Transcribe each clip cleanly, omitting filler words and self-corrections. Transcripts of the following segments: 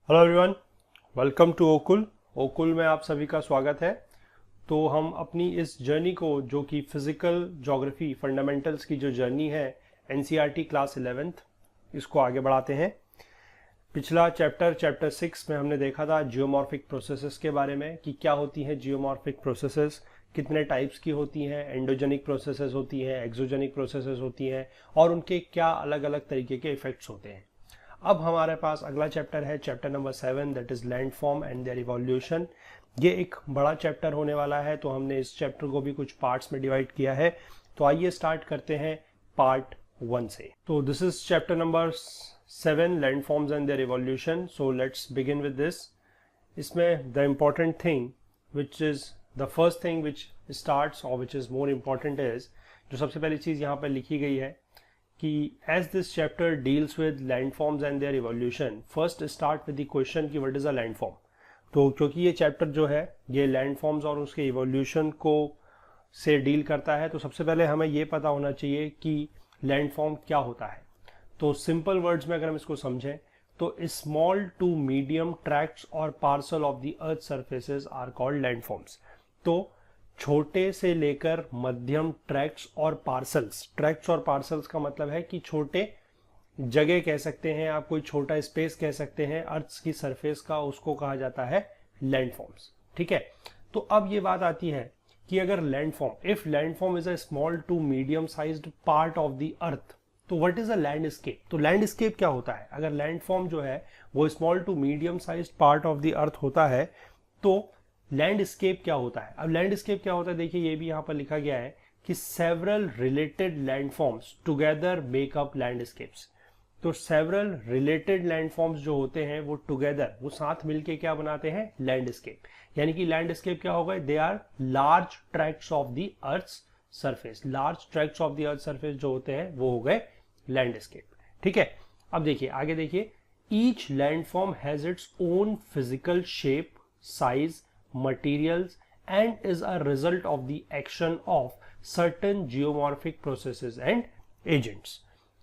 Hello everyone, welcome to ओकुल में आप सभी का स्वागत है। तो हम अपनी इस जर्नी को, जो कि फिजिकल ज्योग्राफी फंडामेंटल्स की जो जर्नी है एनसीईआरटी क्लास 11th, इसको आगे बढ़ाते हैं। पिछला चैप्टर 6 में हमने देखा था जियोमॉर्फिक प्रोसेसेस के बारे में कि क्या होती हैं जियोमॉर्फिक प्रोसेसेस, कितने टाइप्स की होती हैं, एंडोजेनिक प्रोसेसेस होती हैं, एक्सोजेनिक प्रोसेसेस होती हैं और उनके क्या अलग अलग तरीके के इफेक्ट्स होते हैं। अब हमारे पास अगला चैप्टर है chapter number 7, that is landform and their evolution. ये एक बड़ा चैप्टर होने वाला है, तो हमने इस चैप्टर को भी कुछ पार्ट्स में डिवाइड किया है। तो आइए स्टार्ट करते हैं पार्ट 1 से। तो this is chapter number 7, landforms and their evolution. So let's begin with this. इसमें the important thing which is the first thing which starts और which is more important is, जो सबसे पहली चीज यहाँ पर लिखी गई है कि as this chapter deals with landforms and their evolution, first start with the question कि what is a landform। तो क्योंकि ये चैप्टर जो है ये लैंडफॉर्म्स और उसके इवोल्यूशन को से डील करता है, तो सबसे पहले हमें ये पता होना चाहिए कि लैंडफॉर्म क्या होता है। तो सिंपल वर्ड्स में अगर हम इसको समझें तो स्मॉल टू मीडियम ट्रैक्ट्स और parcel of the earth surfaces are called landforms. तो छोटे से लेकर मध्यम ट्रैक्ट्स और पार्सल्स का मतलब है कि छोटे जगह कह सकते हैं आप, कोई छोटा स्पेस कह सकते हैं अर्थ की सरफेस का, उसको कहा जाता है लैंडफॉर्म्स। ठीक है, तो अब ये बात आती है कि अगर if landform is a small to medium sized part of the earth, तो व्हाट इज अ लैंडस्केप। तो लैंडस्केप क्या होता है? अगर लैंडफॉर्म जो है वो small to medium sized part of the earth होता है, तो लैंडस्केप क्या होता है? अब लैंडस्केप क्या होता है, देखिए ये भी यहां पर लिखा गया है कि several related landforms together make up landscapes. तो सेवरल रिलेटेड लैंडफॉर्म्स जो होते हैं वो टुगेदर, वो साथ मिलके क्या बनाते हैं? लैंडस्केप। यानी कि लैंडस्केप क्या हो गए? They are large tracts of the earth surface. Large tracts of the earth surface जो होते हैं वो हो गए लैंडस्केप। ठीक है, अब देखिए आगे देखिए, each landform has its own physical shape, size, materials and is a result of the action of certain geomorphic processes and agents.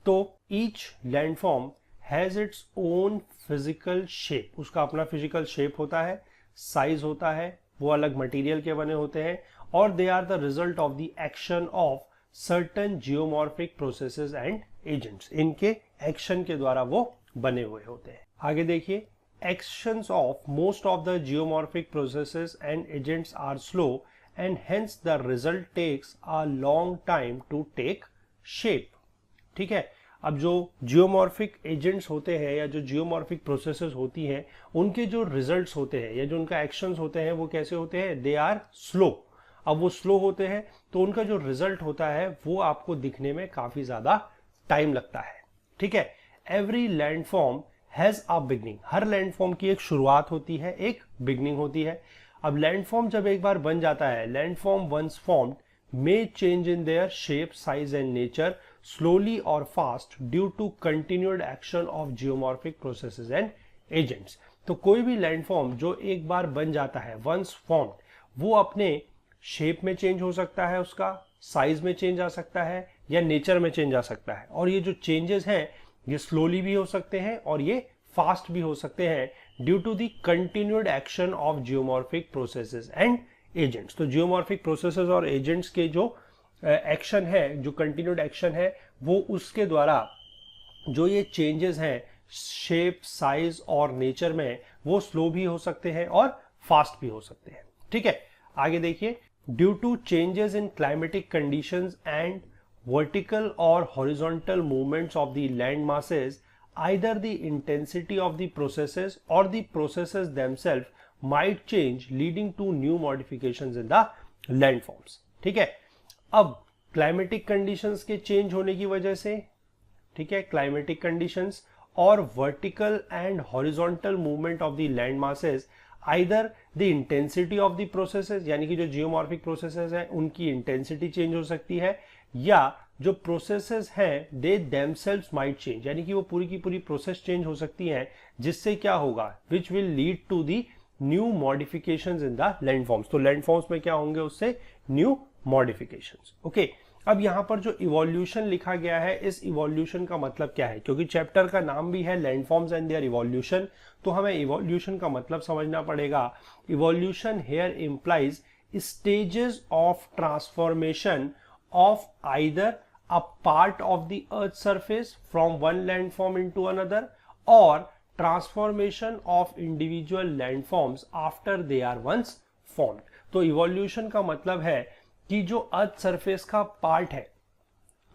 तो each landform has its own physical shape, उसका अपना physical shape होता है, size होता है, वो अलग material के बने होते हैं और they are the result of the action of certain geomorphic processes and agents। इनके action के द्वारा वो बने हुए होते हैं। आगे देखिए, actions of most of the geomorphic processes and agents are slow and hence the result takes a long time to take shape। ठीक है, अब जो जियोमॉर्फिक एजेंट्स होते हैं या जो जियोमॉर्फिक प्रोसेसेस होती हैं, उनके जो रिजल्ट्स होते हैं या जो उनका एक्शंस होते हैं वो कैसे होते हैं? They are slow. अब वो स्लो होते हैं तो उनका जो रिजल्ट होता है वो आपको दिखने में काफी ज्यादा टाइम लगता है। ठीक है, every landform has a beginning. Her landform की एक शुरुआत होती है, एक बिगनिंग होती है। अब लैंडफॉर्म जब एक बार बन जाता है, landform once formed may change in their shape, size and nature slowly और fast due to continued action of geomorphic processes and agents. तो कोई भी लैंडफॉर्म जो एक बार बन जाता है, वंस फॉर्म्ड, वो अपने शेप में चेंज हो सकता है, उसका साइज में चेंज आ सकता है या नेचर में चेंज आ सकता है। और ये जो चेंजेस हैं ये स्लोली भी हो सकते हैं और ये फास्ट भी हो सकते हैं due to the continued action of geomorphic processes and agents. तो जियोमॉर्फिक प्रोसेसेस और एजेंट्स के जो एक्शन है, जो कंटिन्यूड एक्शन है, वो उसके द्वारा जो ये चेंजेस हैं शेप, साइज और नेचर में, वो स्लो भी हो सकते हैं और फास्ट भी हो सकते हैं। ठीक है, आगे देखिए, due to changes in climatic conditions and vertical or horizontal movements of the land masses, either the intensity of the processes or the processes themselves might change, leading to new modifications in the landforms। ठीक है, अब climatic conditions के change होने की वजह से, ठीक है, climatic conditions और vertical and horizontal movement of the land masses, either the intensity of the processes, यानी कि जो geomorphic processes हैं उनकी intensity change हो सकती है, या जो प्रोसेसेस हैं दे themselves might change, यानी कि वो पूरी की पूरी प्रोसेस चेंज हो सकती हैं, जिससे क्या होगा, which will lead to the new modifications in the landforms। तो लैंडफॉर्म्स में क्या होंगे? उससे न्यू मॉडिफिकेशंस। ओके, अब यहाँ पर जो इवोल्यूशन लिखा गया है, इस इवोल्यूशन का मतलब क्या है, क्योंकि चैप्टर का नाम भी है लैंडफॉर्म्स एंड देयर इवोल्यूशन, तो हमें इवोल्यूशन का मतलब समझना पड़ेगा। Evolution here implies stages of transformation of either a part of the earth's surface from one landform into another or transformation of individual landforms after they are once formed। तो evolution का मतलब है कि जो अर्थ सरफेस का part है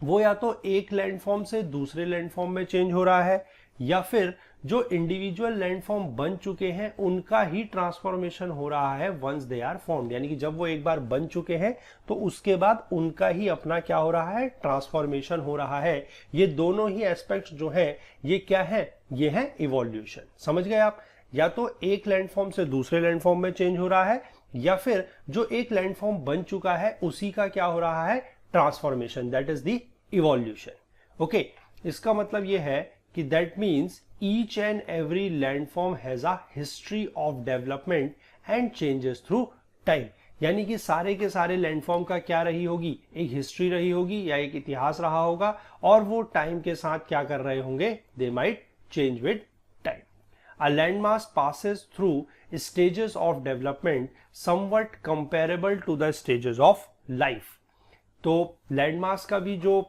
वो या तो एक लैंडफॉर्म से दूसरे लैंडफॉर्म में चेंज हो रहा है, या फिर जो इंडिविजुअल लैंडफॉर्म बन चुके हैं उनका ही ट्रांसफॉर्मेशन हो रहा है वंस दे आर फॉर्म्ड, यानी कि जब वो एक बार बन चुके हैं तो उसके बाद उनका ही अपना क्या हो रहा है, ट्रांसफॉर्मेशन हो रहा है। ये दोनों ही एस्पेक्ट्स जो है ये क्या है, ये है इवोल्यूशन। समझ गए आप? या तो एक लैंडफॉर्म से दूसरे लैंडफॉर्म में चेंज हो रहा है, या फिर जो एक लैंडफॉर्म बन चुका है उसी का क्या हो रहा है, transformation, that is the evolution. Okay, इसका मतलब ये है कि that means each and every landform has a history of development and changes through time। यानी कि सारे के सारे लैंडफॉर्म का क्या रही होगी, एक हिस्ट्री रही होगी या एक इतिहास रहा होगा, और वो टाइम के साथ क्या कर रहे होंगे, they might change with time. A landmass passes through stages of development somewhat comparable to the stages of life। तो लैंडमास का भी जो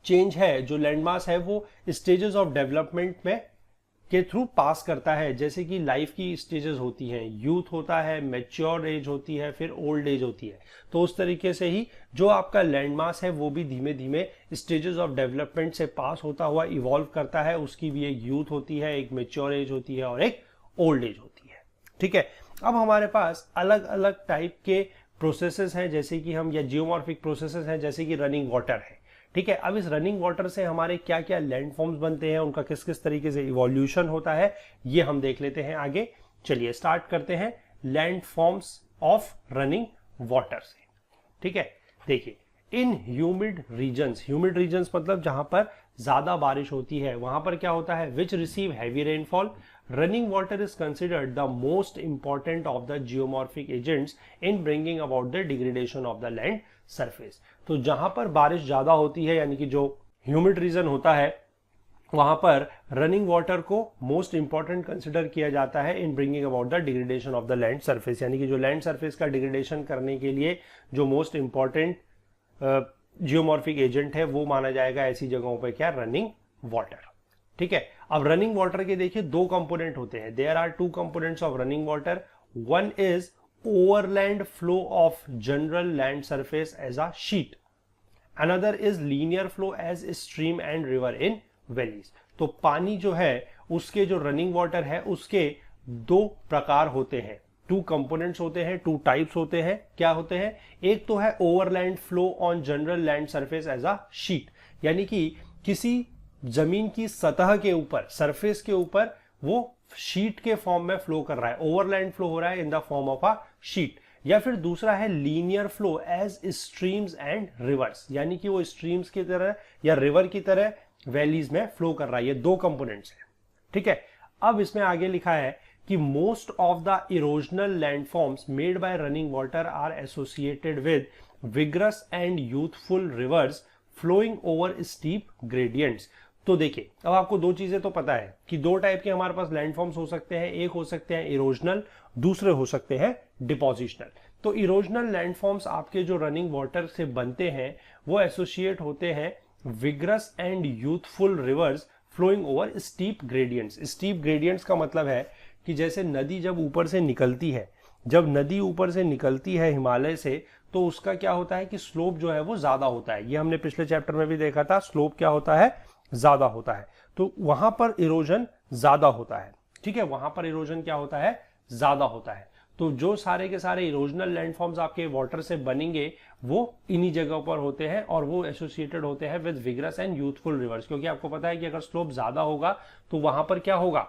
चेंज है, जो लैंडमास है वो स्टेजेस ऑफ डेवलपमेंट में के थ्रू पास करता है, जैसे कि लाइफ की स्टेजेस होती हैं, यूथ होता है, मैच्योर एज होती है, फिर ओल्ड एज होती है। तो उस तरीके से ही जो आपका लैंडमास है वो भी धीमे धीमे स्टेजेस ऑफ डेवलपमेंट से पास होता हुआ इवॉल्व करता है। उसकी भी एक यूथ होती है, एक मैच्योर एज होती है और एक ओल्ड एज होती है। ठीक है, अब हमारे पास अलग अलग टाइप के प्रोसेसेस हैं, जैसे कि हम, या जियोमॉर्फिक प्रोसेसेस हैं, जैसे कि रनिंग वाटर है। ठीक है, अब इस रनिंग वाटर से हमारे क्या क्या लैंडफॉर्म्स बनते हैं, उनका किस किस तरीके से इवोल्यूशन होता है, ये हम देख लेते हैं आगे। चलिए स्टार्ट करते हैं लैंडफॉर्म्स ऑफ रनिंग वाटर से। ठीक है, देखिए, इन ह्यूमिड रीजन्स मतलब जहां पर ज्यादा बारिश होती है, वहां पर क्या होता है, which receive heavy rainfall, running water is considered the most important of the geomorphic agents in bringing about the degradation of the land surface. तो जहां पर बारिश ज्यादा होती है, यानी कि जो ह्यूमिड रीजन होता है, वहां पर रनिंग वाटर को मोस्ट इंपॉर्टेंट कंसिडर किया जाता है in bringing about the degradation of the land surface. यानी कि जो लैंड सरफेस का डिग्रेडेशन करने के लिए जो मोस्ट इंपॉर्टेंट जियोमॉर्फिक एजेंट है वो माना जाएगा ऐसी जगहों पर क्या, रनिंग वाटर। ठीक है, अब रनिंग वाटर के देखिए दो कंपोनेंट होते हैं, there are two components of running water. One is overland flow of general land surface as a sheet, another is linear flow as stream and river in valleys। तो पानी जो है उसके जो रनिंग वाटर है उसके दो प्रकार होते हैं, टू कंपोनेंट्स होते हैं, टू टाइप्स होते हैं। क्या होते हैं, एक तो है overland flow on general land surface as a sheet, यानी कि किसी जमीन की सतह के ऊपर, सरफेस के ऊपर वो शीट के फॉर्म में फ्लो कर रहा है, ओवरलैंड फ्लो हो रहा है in the form of a sheet. या फिर दूसरा है linear flow as streams and rivers, यानी कि वो स्ट्रीम्स की तरह या रिवर की तरह वैलीज में फ्लो कर रहा है। ये दो कंपोनेंट्स हैं। ठीक है, अब इसमें आगे लिखा है कि most of the erosional landforms made by running water are associated with vigorous and youthful rivers flowing over steep gradients. तो देखिए, अब आपको दो चीजें तो पता है कि दो टाइप के हमारे पास लैंडफॉर्म्स हो सकते हैं, एक हो सकते हैं इरोजनल, दूसरे हो सकते हैं डिपोजिशनल। तो इरोजनल लैंडफॉर्म्स आपके जो रनिंग वाटर से बनते हैं वो एसोसिएट होते हैं vigorous and youthful rivers flowing over steep gradients. Steep gradients का मतलब है कि जैसे नदी जब ऊपर से निकलती है, जब नदी ऊपर से निकलती है हिमालय से, तो उसका क्या होता है कि स्लोप जो है वो ज्यादा होता है। ये हमने पिछले चैप्टर में भी देखा था, स्लोप क्या होता है, ज्यादा होता है। तो वहां पर इरोजन ज्यादा होता है। ठीक है, वहां पर इरोजन क्या होता है, ज्यादा होता है। तो जो सारे के सारे इरोजनल लैंडफॉर्म्स आपके वाटर से बनेंगे वो इन्हीं जगहों पर होते हैं और वो एसोसिएटेड होते हैं with vigorous and youthful reverse. क्योंकि आपको पता है कि अगर स्लोप ज्यादा होगा तो वहां पर क्या होगा,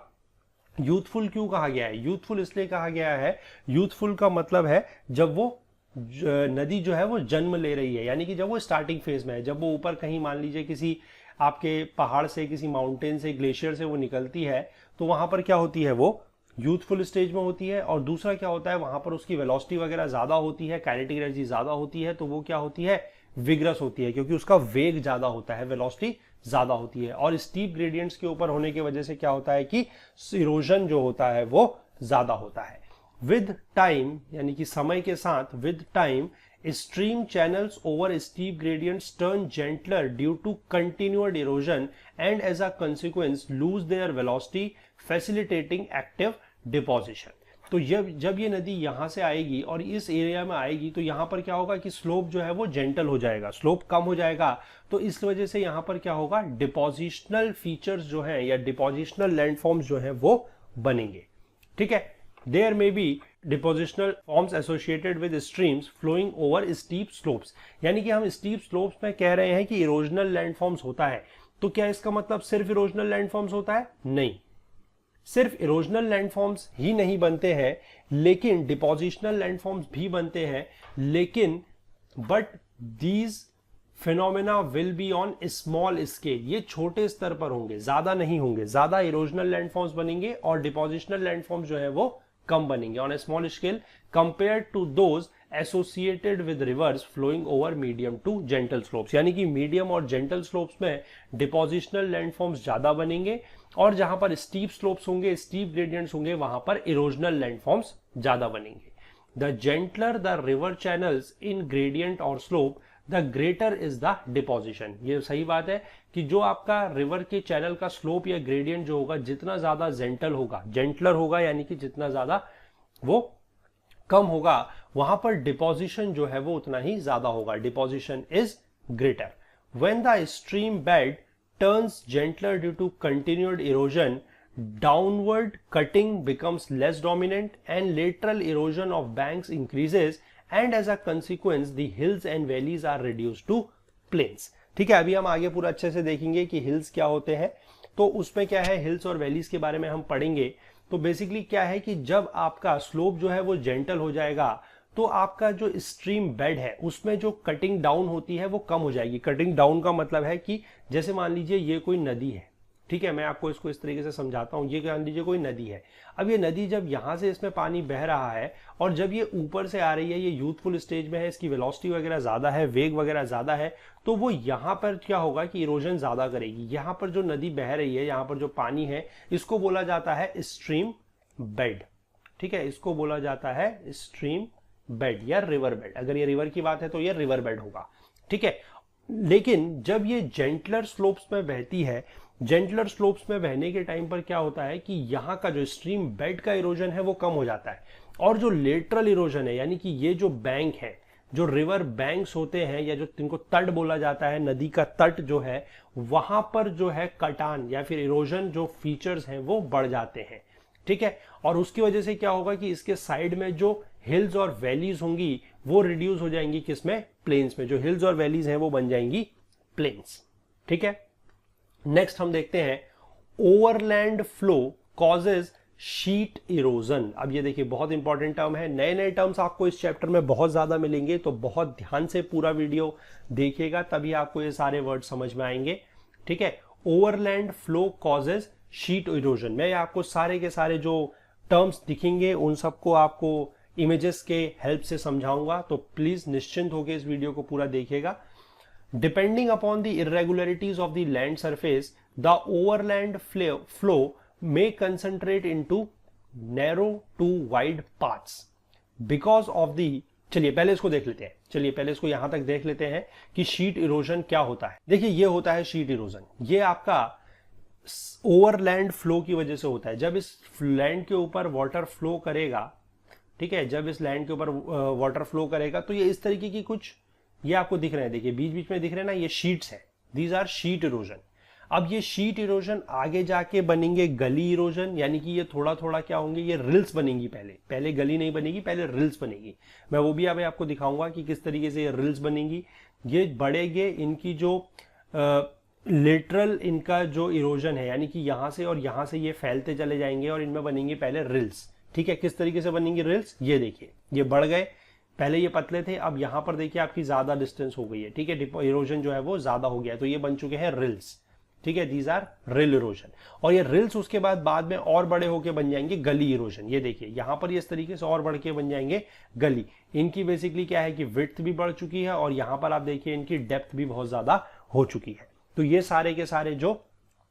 यूथफुल क्यों कहा गया है, यूथफुल इसलिए कहा गया है, यूथफुल का मतलब है जब वो नदी जो है वो जन्म ले रही है, यानी कि जब वो स्टार्टिंग फेज में है, जब वो ऊपर कहीं मान लीजिए किसी आपके पहाड़ से, किसी माउंटेन से, ग्लेशियर से वो निकलती है, तो वहां पर क्या होती है, वो यूथफुल स्टेज में होती है। और दूसरा क्या होता है, वहां पर उसकी वेलोसिटी वगैरह ज्यादा होती है, काइनेटिक एनर्जी ज्यादा होती है, तो वो क्या होती है, विग्रस होती है, क्योंकि उसका वेग ज्यादा होता है, वेलोसिटी ज्यादा होती है। और स्टीप ग्रेडियंट्स के ऊपर होने की वजह से क्या होता है कि इरोजन जो होता है वो ज्यादा होता है। विद टाइम, यानी कि समय के साथ, with time stream channels over steep gradients turn gentler due to continued erosion and as a consequence lose their velocity, facilitating active deposition। तो जब ये नदी यहां से आएगी और इस एरिया में आएगी तो यहां पर क्या होगा कि स्लोप जो है वो जेंटल हो जाएगा, स्लोप कम हो जाएगा। तो इस वजह से यहां पर क्या होगा, डिपोजिशनल फीचर्स जो है या डिपोजिशनल लैंडफॉर्म्स जो है वो बनेंगे। ठीक है, there may be depositional forms associated with streams flowing over steep slopes। यानी कि हम steep slopes में कह रहे हैं कि erosional landforms होता है। तो क्या इसका मतलब सिर्फ erosional landforms होता है? नहीं, सिर्फ erosional landforms ही नहीं बनते हैं, लेकिन depositional landforms भी बनते हैं। लेकिन but these phenomena will be on small scale, ये छोटे स्तर पर होंगे, ज्यादा नहीं होंगे। ज्यादा erosional landforms बनेंगे और depositional landforms जो है वो कम बनेंगे on a small scale compared to those associated with rivers flowing over medium to gentle slopes. यानी कि मीडियम और जेंटल स्लोप्स में डिपोजिशनल लैंडफॉर्म्स ज्यादा बनेंगे और जहां पर स्टीप स्लोप्स होंगे, स्टीप ग्रेडियंट्स होंगे, वहां पर इरोजनल लैंडफॉर्म्स ज्यादा बनेंगे। The gentler the river channels in gradient और slope the greater is the deposition. ये सही बात है कि जो आपका रिवर के चैनल का स्लोप या ग्रेडियंट जो होगा, जितना ज्यादा जेंटल होगा, जेंटलर होगा, यानी कि जितना ज्यादा वो कम होगा, वहां पर डिपोजिशन जो है वो उतना ही ज्यादा होगा। Deposition is greater. When the stream bed turns gentler due to continued erosion, downward cutting becomes less dominant and lateral erosion of banks increases and as a consequence the hills and valleys are reduced to plains। ठीक है, अभी हम आगे पूरा अच्छे से देखेंगे कि हिल्स क्या होते हैं। तो उसमें क्या है, हिल्स और वैलीज के बारे में हम पढ़ेंगे। तो बेसिकली क्या है कि जब आपका स्लोप जो है वो जेंटल हो जाएगा तो आपका जो स्ट्रीम बेड है उसमें जो कटिंग डाउन होती है वो कम हो जाएगी। कटिंग डाउन का मतलब है कि जैसे मान लीजिए ये कोई नदी है, ठीक है, मैं आपको इसको इस तरीके से समझाता हूं। ये मान लीजिए कोई नदी है। अब ये नदी जब यहां से इसमें पानी बह रहा है और जब ये ऊपर से आ रही है, ये यूथफुल स्टेज में है, इसकी वेलोसिटी वगैरह ज्यादा है, वेग वगैरह ज्यादा है, तो वो यहां पर क्या होगा कि इरोजन ज्यादा करेगी। यहां पर जो नदी बह रही है, यहां पर जो पानी है, इसको बोला जाता है स्ट्रीम बेड। ठीक है, इसको बोला जाता है स्ट्रीम बेड या रिवर बेड। अगर ये रिवर की बात है तो ये रिवर बेड होगा। ठीक है, लेकिन जब ये जेंटलर स्लोप्स में बहती है, जेंटलर स्लोप्स में बहने के टाइम पर क्या होता है कि यहाँ का जो स्ट्रीम बेड का इरोजन है वो कम हो जाता है और जो लेटरल इरोजन है, यानी कि ये जो बैंक है, जो रिवर बैंक्स होते हैं या जो जिनको तट बोला जाता है, नदी का तट जो है, वहां पर जो है कटान या फिर इरोजन जो फीचर्स हैं वो बढ़ जाते हैं। ठीक है, और उसकी वजह से क्या होगा कि इसके साइड में जो हिल्स और वैलीज होंगी वो रिड्यूस हो जाएंगी, किसमें, प्लेन्स में। जो हिल्स और वैलीज हैं वो बन जाएंगी प्लेन्स। ठीक है, नेक्स्ट हम देखते हैं overland flow causes sheet erosion. अब ये देखिए बहुत इंपॉर्टेंट टर्म है। नए नए टर्म्स आपको इस चैप्टर में बहुत ज्यादा मिलेंगे, तो बहुत ध्यान से पूरा वीडियो देखिएगा, तभी आपको ये सारे वर्ड समझ में आएंगे। ठीक है, overland flow causes sheet erosion. मैं आपको सारे के सारे जो टर्म्स दिखेंगे उन सबको आपको इमेजेस के हेल्प से समझाऊंगा, तो प्लीज निश्चिंत होकर इस वीडियो को पूरा देखिएगा। Depending upon the irregularities of the land surface, the overland flow may concentrate into narrow to wide paths because of the। चलिए पहले इसको देख लेते हैं, चलिए पहले इसको यहां तक देख लेते हैं कि शीट इरोजन क्या होता है। देखिए ये होता है शीट इरोजन, ये आपका ओवरलैंड फ्लो की वजह से होता है। जब इस लैंड के ऊपर वाटर फ्लो करेगा, ठीक है, जब इस लैंड के ऊपर वाटर फ्लो करेगा तो ये इस तरीके की कुछ, ये आपको दिख रहे हैं, देखिए बीच बीच में दिख रहे हैं ना, ये शीट्स है, दीज आर शीट इरोजन। अब ये शीट इरोजन आगे जाके बनेंगे गली इरोजन, यानी कि ये थोड़ा थोड़ा क्या होंगे, ये रिल्स बनेंगी। पहले गली नहीं बनेगी, पहले रिल्स बनेगी। मैं वो भी अभी आपको दिखाऊंगा कि किस तरीके से ये रिल्स बनेंगी। ये बढ़ेंगे, इनकी जो लेटरल इनका जो इरोजन है, यानी कि यहां से और यहां से ये फैलते चले जाएंगे और इनमें बनेंगे पहले रिल्स। ठीक है, किस तरीके से बनेंगे रिल्स, ये देखिए, ये बढ़ गए, पहले ये पतले थे, अब यहां पर देखिए आपकी ज्यादा डिस्टेंस हो गई है। ठीक है, इरोजन जो है वो ज्यादा हो गया, तो ये बन चुके हैं रिल्स। ठीक है, दीज आर रिल इरोजन। और ये रिल्स उसके बाद में और बड़े होके बन जाएंगे गली इरोजन। ये देखिए यहां पर ये इस तरीके से और बढ़ के बन जाएंगे गली। इनकी बेसिकली क्या है कि विड्थ भी बढ़ चुकी है और यहां पर आप देखिए इनकी डेप्थ भी बहुत ज्यादा हो चुकी है। तो ये सारे के सारे जो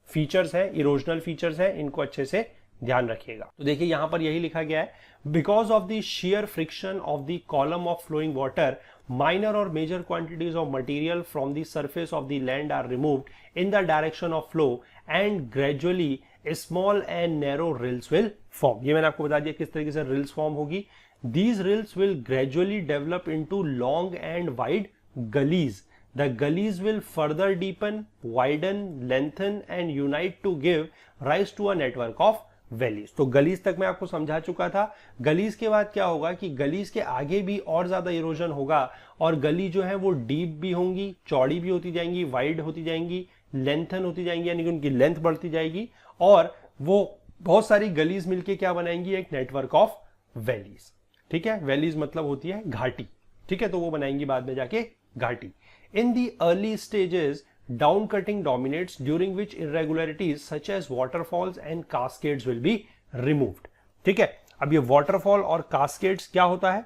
फीचर्स हैं, इरोजनल फीचर्स हैं, इनको अच्छे से ध्यान रखिएगा। तो देखिए यहां पर यही लिखा गया है, because of the shear friction of the column of flowing water, minor or major quantities of material from the surface of the land are removed in the direction of flow and gradually a small and narrow rills will form। ये मैंने आपको बता दिया किस तरीके से rills form होगी। These rills will gradually develop into long and wide gullies। The gullies will further deepen, widen, lengthen and unite to give rise to a network of valleys. तो गलीज तक मैं आपको समझा चुका था। गलीज के बाद क्या होगा कि गलीज के आगे भी और ज्यादा इरोजन होगा और गली जो है वो डीप भी होंगी, चौड़ी भी होती जाएंगी, वाइड होती जाएंगी, लेंथन होती जाएंगी, यानी कि उनकी लेंथ बढ़ती जाएगी और वो बहुत सारी गलीज मिलके क्या बनाएंगी, एक नेटवर्क ऑफ वैलीज। ठीक है, वैलीज मतलब होती है घाटी। ठीक है, तो वो बनाएंगी बाद में जाके घाटी। In the early stages down cutting dominates, during which irregularities such as waterfalls and cascades will be removed। ठीक है, अब ये waterfall और cascades क्या होता है?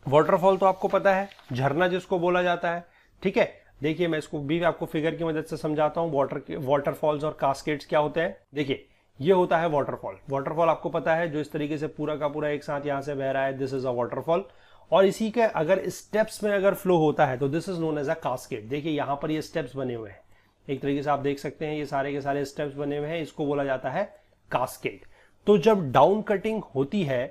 waterfall तो आपको पता है, झरना जिसको बोला जाता है। ठीक है, देखिए मैं इसको भी आपको फिगर की मदद से समझाता हूं। waterfalls और cascades क्या होते हैं। देखिए ये होता है waterfall। waterfall आपको पता है, जो इस तरीके से पूरा का पूरा एक साथ यहां से बह रहा है, दिस इज अ waterfall। और इसी के अगर स्टेप्स में अगर फ्लो होता है तो this is known as a cascade. देखिए यहां पर ये स्टेप्स बने हुए हैं, एक तरीके से आप देख सकते हैं ये सारे के सारे स्टेप्स बने हुए हैं, इसको बोला जाता है कास्केड। तो जब डाउन कटिंग होती है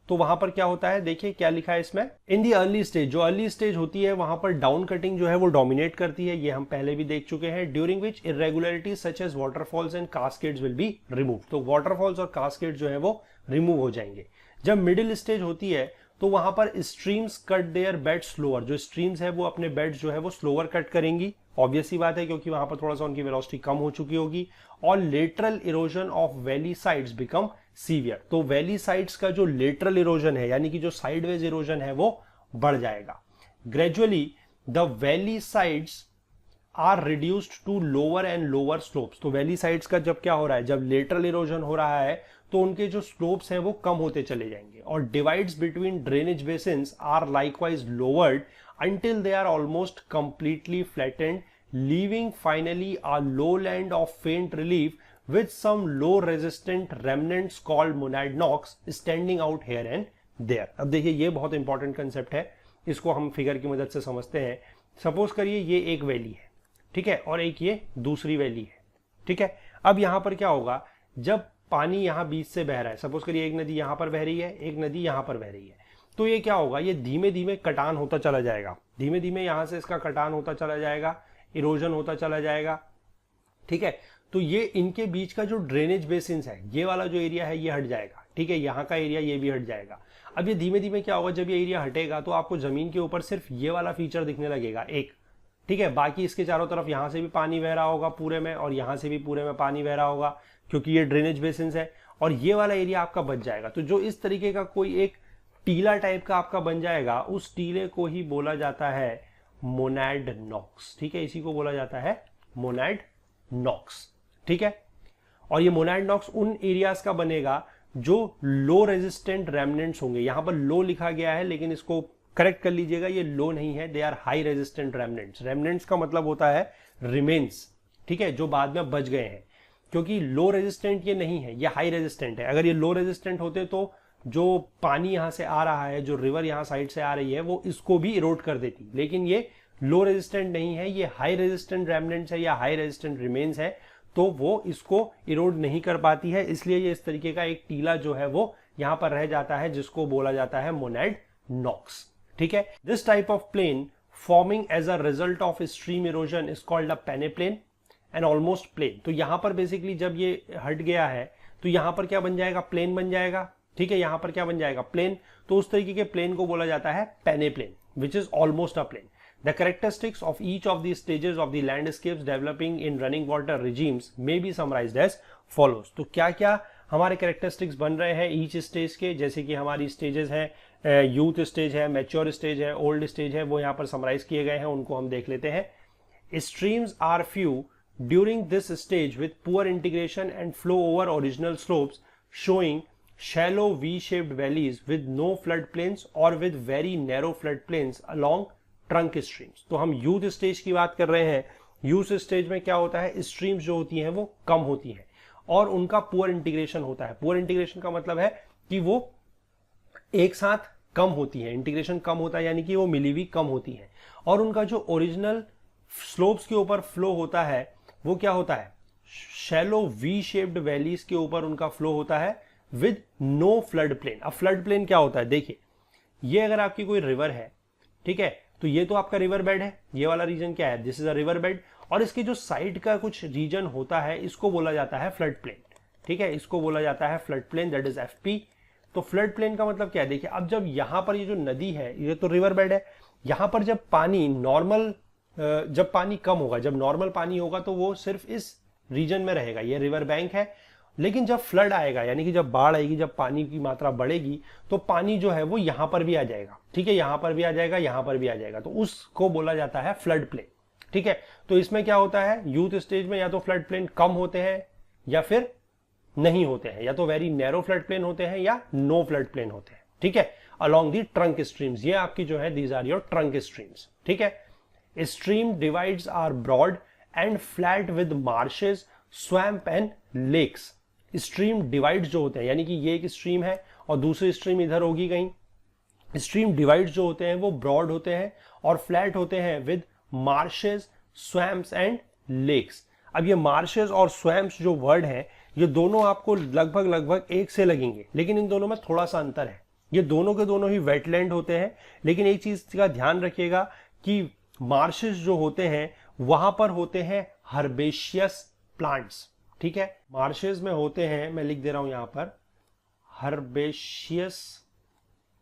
तो वहां पर क्या होता है, देखिए क्या लिखा है इसमें, इन दी अर्ली स्टेज, जो अर्ली स्टेज होती है वहां पर डाउन कटिंग जो है वो डोमिनेट करती है। ये हम पहले भी देख चुके हैं। During which irregularities such as waterfalls and cascades will be remove. तो वाटरफॉल्स और कास्केड जो है वो रिमूव हो जाएंगे। जब मिडिल स्टेज होती है तो वहां पर streams cut their bed slower. जो स्ट्रीम्स है वो अपने बेड्स जो है वो स्लोअर कट करेंगी, ऑब्वियस सी बात है, क्योंकि वहां पर थोड़ा सा उनकी वेलोसिटी कम हो चुकी होगी। और lateral erosion of valley sides become severe. तो वैली साइड्स का जो लेटरल इरोजन है, यानी कि जो साइडवेज इरोजन है, वो बढ़ जाएगा। Gradually the valley sides are reduced to lower and lower slopes. तो वैली साइड्स का जब क्या हो रहा है, जब लेटरल इरोजन हो रहा है तो उनके जो स्लोप्स हैं वो कम होते चले जाएंगे। और divides between drainage basins are likewise lowered until they are almost completely flattened, leaving finally a lowland of faint relief with some low resistant remnants called monadnocks standing out here and there। अब देखिए ये बहुत important concept है, इसको हम figure की मदद से समझते हैं। सपोज करिए ये एक वैली है, ठीक है, और एक ये दूसरी वैली है। ठीक है, अब यहां पर क्या होगा, जब पानी यहां बीच से बह रहा है, सपोज करिए एक नदी यहां पर बह रही है, एक नदी यहां पर बह रही है, तो ये क्या होगा, ये धीमे धीमे कटान होता चला जाएगा। धीमे धीमे यहां से इसका कटान होता चला जाएगा, इरोजन होता चला जाएगा। ठीक है, तो ये इनके बीच का जो ड्रेनेज बेसिन्स है, ये वाला जो एरिया है ये हट जाएगा। ठीक है, यहाँ का एरिया ये भी हट जाएगा। अब ये धीमे धीमे क्या होगा, जब ये एरिया हटेगा तो आपको जमीन के ऊपर सिर्फ ये वाला फीचर दिखने लगेगा एक। ठीक है, बाकी इसके चारों तरफ यहां से भी पानी बह रहा होगा पूरे में, और यहां से भी पूरे में पानी बह रहा होगा, क्योंकि ये ड्रेनेज बेसिन्स है। और ये वाला एरिया आपका बच जाएगा। तो जो इस तरीके का कोई एक टीला टाइप का आपका बन जाएगा, उस टीले को ही बोला जाता है मोनैडनॉक्स। ठीक है, इसी को बोला जाता है मोनैडनॉक्स। ठीक है, और ये मोनैडनॉक्स उन एरियाज का बनेगा जो लो रेजिस्टेंट रेमनेंट्स होंगे। यहां पर लो लिखा गया है, लेकिन इसको करेक्ट कर लीजिएगा, ये लो नहीं है, they are high resistant remnants. Remnants का मतलब होता है रिमेन्स, ठीक है, जो बाद में बच गए हैं। क्योंकि लो रेजिस्टेंट ये नहीं है, ये हाई रेजिस्टेंट है। अगर ये लो रेजिस्टेंट होते तो जो पानी यहां से आ रहा है, जो रिवर यहां साइड से आ रही है, वो इसको भी इरोड कर देती। लेकिन ये लो रेजिस्टेंट नहीं है, ये हाई रेजिस्टेंट रेमनेंट्स है या हाई रेजिस्टेंट रिमेन्स है, तो वो इसको इरोड नहीं कर पाती है। इसलिए ये इस तरीके का एक टीला जो है वो यहां पर रह जाता है, जिसको बोला जाता है मोनैडनॉक्स। ठीक है, this type of plain forming as a result of stream erosion is called a peneplain and almost plain. तो यहां पर बेसिकली जब ये हट गया है तो यहां पर क्या बन जाएगा, प्लेन बन जाएगा। ठीक है, यहां पर क्या बन जाएगा, प्लेन। तो उस तरीके के प्लेन को बोला जाता है peneplain, which is almost a plain. The characteristics of each of these stages of the landscapes developing in running water regimes may be summarized as follows। तो क्या क्या हमारे कैरेक्टरिस्टिक्स बन रहे हैं ईच स्टेज के, जैसे कि हमारी स्टेजेस हैं, यूथ स्टेज है, मैच्योर स्टेज है, ओल्ड स्टेज है, वो यहाँ पर समराइज किए गए हैं, उनको हम देख लेते हैं। Streams are few during this stage with poor integration and flow over original slopes showing shallow V-shaped valleys with no floodplains or with very narrow floodplains along trunk streams। तो हम यूथ स्टेज की बात कर रहे हैं। Youth stage में क्या होता है, स्ट्रीम्स जो होती हैं वो कम होती हैं और उनका पुअर इंटीग्रेशन होता है। पुअर इंटीग्रेशन का मतलब है कि वो एक साथ कम होती है, इंटीग्रेशन कम होता है यानी कि वो मिली हुई कम होती है, और उनका जो ओरिजिनल स्लोप्स के ऊपर फ्लो होता है वो क्या होता है, शैलो वी शेप्ड वैलीज के ऊपर उनका फ्लो होता है विद नो फ्लड प्लेन। अब फ्लड प्लेन क्या होता है, देखिए ये अगर आपकी कोई रिवर है, ठीक है, तो ये तो आपका रिवर बेड है, ये वाला रीजन क्या है, this is a river bed, और इसकी जो साइड का कुछ रीजन होता है इसको बोला जाता है फ्लड प्लेन, ठीक है, इसको बोला जाता है flood plain, that is FP. तो फ्लड प्लेन का मतलब क्या है, देखिए अब जब यहां पर ये जो नदी है, ये तो रिवर बेड है, यहां पर जब पानी नॉर्मल, जब पानी कम होगा, जब नॉर्मल पानी होगा तो वो सिर्फ इस रीजन में रहेगा, ये रिवर बैंक है। लेकिन जब फ्लड आएगा यानी कि जब बाढ़ आएगी, जब पानी की मात्रा बढ़ेगी, तो पानी जो है वो यहां पर भी आ जाएगा, ठीक है, यहां पर भी आ जाएगा, यहां पर भी आ जाएगा, तो उसको बोला जाता है फ्लड प्लेन, ठीक है। तो इसमें क्या होता है, यूथ स्टेज में या तो फ्लड प्लेन कम होते हैं या फिर नहीं होते हैं, या तो वेरी नैरो फ्लड प्लेन होते हैं या नो फ्लड प्लेन होते हैं, ठीक है, अलोंग दी ट्रंक स्ट्रीम्स। ये आपकी जो है these are your trunk streams, ठीक है। Stream divides are broad and flat with marshes, swamp and lakes. Stream divides जो होते हैं यानी कि ये एक स्ट्रीम है और दूसरी स्ट्रीम इधर होगी कहीं, स्ट्रीम डिवाइड्स जो होते हैं वो ब्रॉड होते हैं और फ्लैट होते हैं with marshes, swamps and lakes. अब ये मार्शेस और स्वैम्प्स जो वर्ड है, ये दोनों आपको लगभग एक से लगेंगे, लेकिन इन दोनों में थोड़ा सा अंतर है। ये दोनों के दोनों ही वेटलैंड होते हैं, लेकिन एक चीज का ध्यान रखिएगा कि मार्शेस जो होते हैं वहां पर होते हैं हर्बेशियस प्लांट्स, ठीक है, मार्शेस में होते हैं, मैं लिख दे रहा हूं यहां पर, हर्बेशियस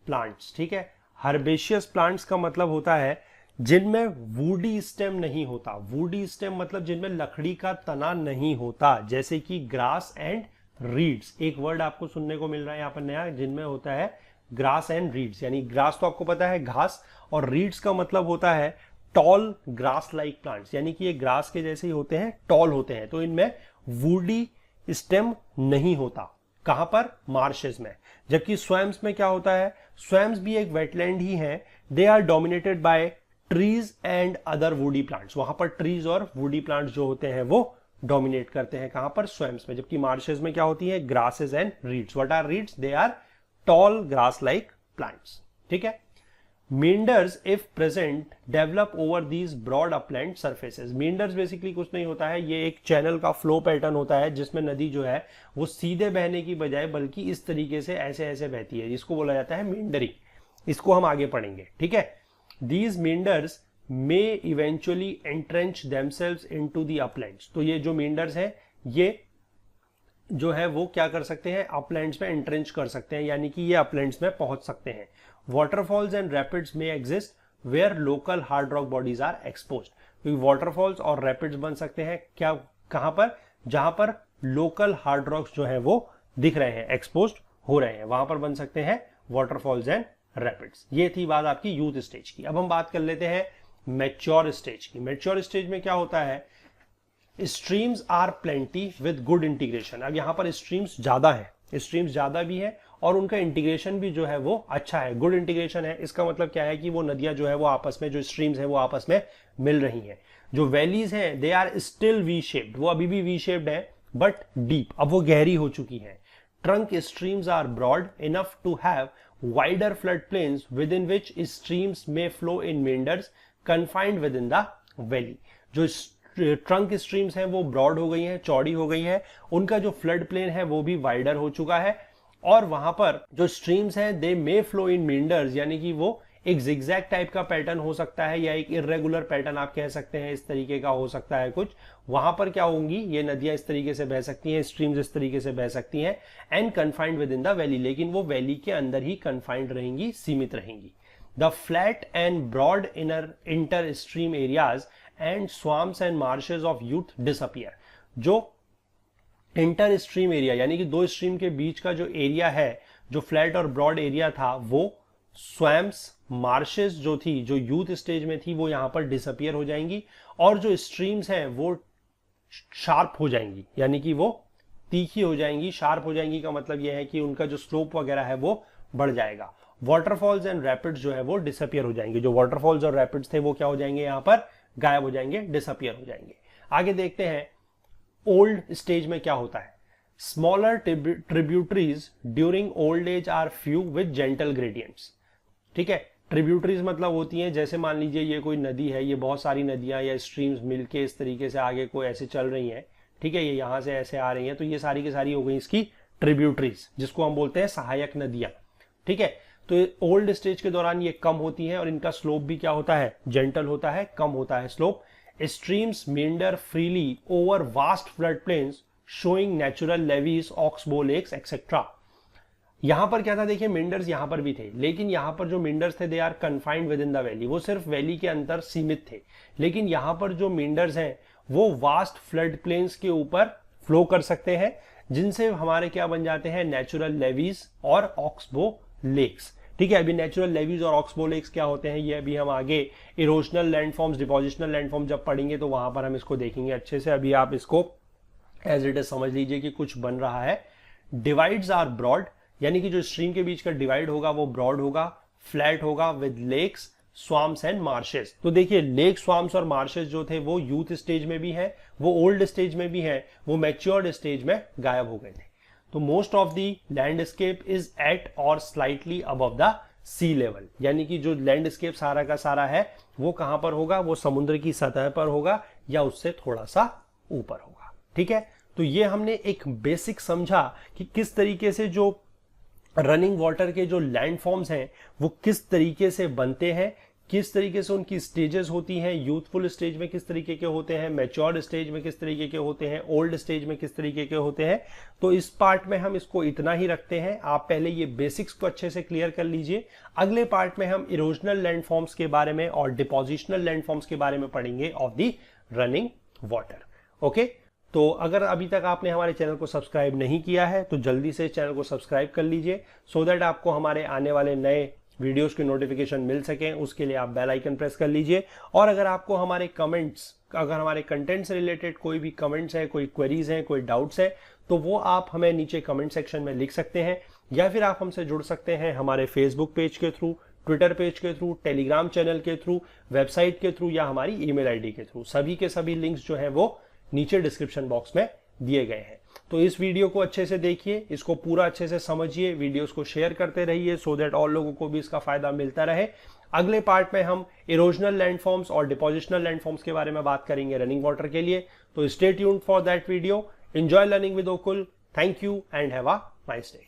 प्लांट्स, ठीक है। हर्बेशियस प्लांट्स का मतलब होता है जिनमें वुडी स्टेम नहीं होता। वुडी स्टेम मतलब जिनमें लकड़ी का तना नहीं होता, जैसे कि ग्रास एंड रीड्स। एक वर्ड आपको सुनने को मिल रहा है यहाँ पर नया, जिनमें होता है ग्रास एंड रीड्स, यानी ग्रास तो आपको पता है घास, और रीड्स का मतलब होता है टॉल ग्रास लाइक प्लांट्स, यानी कि ये ग्रास के जैसे ही होते हैं, टॉल होते हैं। तो इनमें वुडी स्टेम नहीं होता, कहां पर, मार्शेस में। जबकि स्वैम्स में क्या होता है, स्वैम्स भी एक वेटलैंड ही है, they are dominated by trees and other woody plants. वहां पर ट्रीज और वुडी प्लांट्स जो होते हैं वो डोमिनेट करते हैं, कहां पर, स्वैम्स में। जबकि मार्शेस में क्या होती है, grasses and reeds. What are reeds, they are tall grass like plants, ठीक है। Meanders if present develop over these broad upland surfaces. Meanders basically कुछ नहीं होता है, ये एक चैनल का फ्लो पैटर्न होता है जिसमें नदी जो है वो सीधे बहने की बजाय बल्कि इस तरीके से ऐसे ऐसे बहती है, जिसको बोला जाता है मींडरिंग। इसको हम आगे पढ़ेंगे, ठीक है। These meanders may eventually entrench themselves into the uplands. तो ये जो मींडर्स हैं ये जो है वो क्या कर सकते हैं, अपलैंड्स में एंट्रेंच कर सकते हैं, यानी कि ये अपलैंड्स में पहुंच सकते हैं। Waterfalls and rapids may exist where local hard rock bodies are exposed. क्योंकि वाटरफॉल्स और रैपिड्स बन सकते हैं क्या, कहां पर, जहां पर लोकल हार्ड रॉक्स जो है वो दिख रहे हैं, एक्सपोज्ड हो रहे हैं, वहां पर बन सकते हैं वाटरफॉल्स एंड रैपिड्स। ये थी बात आपकी यूथ स्टेज की। अब हम बात कर लेते हैं मैच्योर स्टेज की। मैच्योर स्टेज में क्या होता है, streams are plenty with good integration. अब यहां पर स्ट्रीम्स ज्यादा है, स्ट्रीम्स ज्यादा भी है और उनका इंटीग्रेशन भी जो है वो अच्छा है, गुड इंटीग्रेशन है। इसका मतलब क्या है कि वो नदियां जो है वो आपस में, जो स्ट्रीम्स है वो आपस में मिल रही हैं। जो वैलीज हैं they are still V shaped, वो अभी भी वी शेप्ड है बट डीप, अब वो गहरी हो चुकी है। Trunk streams are broad enough to have wider floodplains within which streams may flow in meanders confined within the valley। जो ट्रंक स्ट्रीम्स हैं वो ब्रॉड हो गई हैं, चौड़ी हो गई हैं, उनका जो फ्लड प्लेन है वो भी वाइडर हो चुका है, और वहां पर जो स्ट्रीम्स हैं दे मे फ्लो इन मींडर्स, यानी कि वो एक जिगजैग टाइप का पैटर्न हो सकता है या एक इरेगुलर पैटर्न आप कह सकते हैं, इस तरीके का हो सकता है कुछ। वहां पर क्या होंगी, ये नदियां इस तरीके से बह सकती हैं, स्ट्रीम्स इस तरीके से बह सकती हैं, and confined within the valley, लेकिन वो वैली के अंदर ही कन्फाइंड रहेंगी, सीमित रहेंगी। The flat and broad inner inter stream areas and swamps and marshes of youth disappear. जो इंटर स्ट्रीम एरिया यानी कि दो स्ट्रीम के बीच का जो एरिया है, जो फ्लैट और ब्रॉड एरिया था, वो स्वैम्प्स, मार्शेस जो थी, जो यूथ स्टेज में थी, वो यहां पर डिसअपियर हो जाएंगी, और जो स्ट्रीम्स हैं वो शार्प हो जाएंगी, यानी कि वो तीखी हो जाएंगी। शार्प हो जाएंगी का मतलब यह है कि उनका जो स्लोप वगैरह है वो बढ़ जाएगा। वाटरफॉल्स एंड रैपिड्स जो है वो डिसअपियर हो जाएंगे। जो वाटरफॉल्स और रैपिड्स थे वो क्या हो जाएंगे, यहां पर गायब हो जाएंगे, डिसअपियर हो जाएंगे। आगे देखते हैं ओल्ड स्टेज में क्या होता है। Smaller tributaries during old age are few with gentle gradients. ठीक है, ट्रिब्यूटरीज मतलब होती हैं, जैसे मान लीजिए ये कोई नदी है, ये बहुत सारी नदियां या स्ट्रीम्स मिलके इस तरीके से आगे कोई ऐसे चल रही हैं, ठीक है, ये यहां से ऐसे आ रही हैं, तो ये सारी की सारी हो गई इसकी ट्रिब्यूटरीज, जिसको हम बोलते हैं सहायक नदियां। ठीक है, तो ओल्ड स्टेज के दौरान ये कम होती हैं और इनका स्लोप भी क्या होता है, जेंटल होता है, कम होता है slope. Streams meander freely over vast floodplains showing natural levees, oxbow lakes, etc. यहां पर क्या था, देखिए मिंडर्स यहां पर भी थे, लेकिन यहां पर जो मिंडर्स थे they are confined within the valley, वो सिर्फ वैली के अंदर सीमित थे। लेकिन यहां पर जो मिंडर्स हैं वो वास्ट फ्लड प्लेन्स के ऊपर फ्लो कर सकते हैं, जिनसे हमारे क्या बन जाते हैं, नेचुरल लेवीज और ऑक्सबो लेक्स। ठीक है, अभी नेचुरल लेवीज और ऑक्सबो लेक्स क्या होते हैं ये अभी हम आगे इरोजनल लैंडफॉर्म्स, डिपोजिशनल लैंडफॉर्म जब पढ़ेंगे तो वहां पर हम इसको देखेंगे अच्छे से। अभी आप इसको एज इट इज समझ लीजिए कि कुछ बन रहा है। डिवाइड्स आर ब्रॉड, यानी कि जो स्ट्रीम के बीच का डिवाइड होगा वो ब्रॉड होगा, फ्लैट होगा, with lakes, swamps and marshes. तो देखिए लेक, स्वाम्स और मार्शेस जो थे वो यूथ स्टेज में भी है, वो ओल्ड स्टेज में भी है, वो मैच्योर्ड स्टेज में गायब हो गए थे। तो most of the landscape is at और slightly above the sea level, यानी कि जो लैंडस्केप सारा का सारा है वो कहां पर होगा, वो समुद्र की सतह पर होगा या उससे थोड़ा सा ऊपर होगा। ठीक है, तो ये हमने एक बेसिक समझा कि किस तरीके से जो रनिंग वाटर के जो लैंडफॉर्म्स हैं वो किस तरीके से बनते हैं, किस तरीके से उनकी स्टेजेस होती हैं, यूथफुल स्टेज में किस तरीके के होते हैं, मैच्योर्ड स्टेज में किस तरीके के होते हैं, ओल्ड स्टेज में किस तरीके के होते हैं। तो इस पार्ट में हम इसको इतना ही रखते हैं। आप पहले ये बेसिक्स को अच्छे से क्लियर कर लीजिए। अगले पार्ट में हम इरोजनल लैंडफॉर्म्स के बारे में और डिपोजिशनल लैंडफॉर्म्स के बारे में पढ़ेंगे of the running water. Okay, तो अगर अभी तक आपने हमारे चैनल को सब्सक्राइब नहीं किया है तो जल्दी से चैनल को सब्सक्राइब कर लीजिए, सो दैट आपको हमारे आने वाले नए वीडियोस की नोटिफिकेशन मिल सके। उसके लिए आप बेल आइकन प्रेस कर लीजिए। और अगर आपको हमारे कमेंट्स, अगर हमारे कंटेंट से रिलेटेड कोई भी कमेंट्स है, कोई क्वेरीज हैं, कोई डाउट्स है, तो वो आप हमें नीचे कमेंट सेक्शन में लिख सकते हैं, या फिर आप हमसे जुड़ सकते हैं हमारे फेसबुक पेज के थ्रू, ट्विटर पेज के थ्रू, टेलीग्राम चैनल के थ्रू, वेबसाइट के थ्रू या हमारी ईमेल आईडी के थ्रू। सभी के सभी लिंक्स जो है वो नीचे डिस्क्रिप्शन बॉक्स में दिए गए हैं। तो इस वीडियो को अच्छे से देखिए, इसको पूरा अच्छे से समझिए, वीडियोस को शेयर करते रहिए, सो दैट और लोगों को भी इसका फायदा मिलता रहे। अगले पार्ट में हम इरोजनल लैंडफॉर्म्स और डिपोजिशनल लैंडफॉर्म्स के बारे में बात करेंगे रनिंग वाटर के लिए। तो stay tuned for that video. Enjoy learning with ओकुल। Thank you and have a nice day.